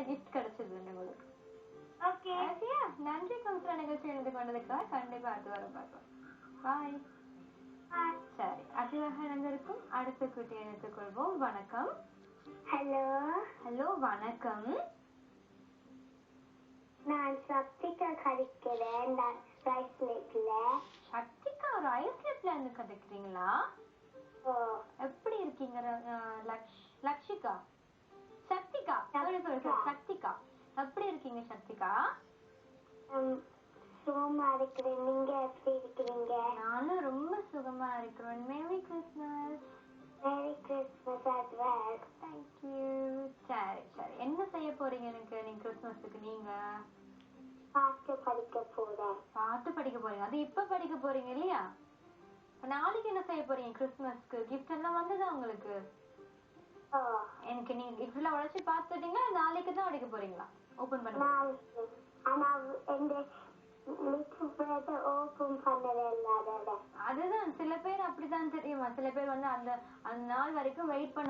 Gift கிடைச்சது உங்களுக்கு. Okay ஓகேயா? நன்றி கௌசல்யா, நிகழ்ச்சி எழுந்து கொண்டதுக்காக. கண்டிப்பா அடுத்த வாரம் பார்க்கலாம். பாய். சரி, அதிவாக இணைந்திருக்கும் அடுத்த குட்டியை எடுத்துக் கொள்வோம். வணக்கம். ஹலோ ஹலோ, வணக்கம். நான் சப்திகா கழிக்கிறேன். சக்திகா ஒரு ஐஸ்லேட்ல இருந்து கதைக்கிறீங்களா? எப்படி இருக்கீங்க லக்ஷிகா? சக்திகா, சக்திகா எப்படி இருக்கீங்க சக்திகா? சுகமா இருக்கிறேன். நீங்க எப்படி இருக்கிறீங்க? நானும் ரொம்ப சுகமா இருக்கிறேன். Merry Christmas. Merry Christmas as well. Thank you. சரி சரி, என்ன செய்ய போறீங்க எனக்கு நீங்க கிறிஸ்மஸுக்கு? நீங்க பாட்டு படிக்க போறேன். பாட்டு படிக்க போறீங்க? அது இப்ப படிக்க போறீங்க இல்லையா? நாளைக்கு என்ன செய்ய போறீங்க கிறிஸ்மஸ்க்கு? கிஃப்ட் எல்லாம் வந்ததா உங்களுக்கு? எனக்கு நீங்க கிஃப்ட்ல உழைச்சி பார்த்துட்டீங்களா? நாளைக்கு தான் உடைக்க போறீங்களா? ஓபன் பண்ண அதுதான் சில பேர் அப்படிதான் தெரியுமா? சில பேர் வந்து அந்த நாள் வரைக்கும் வெயிட் பண்ண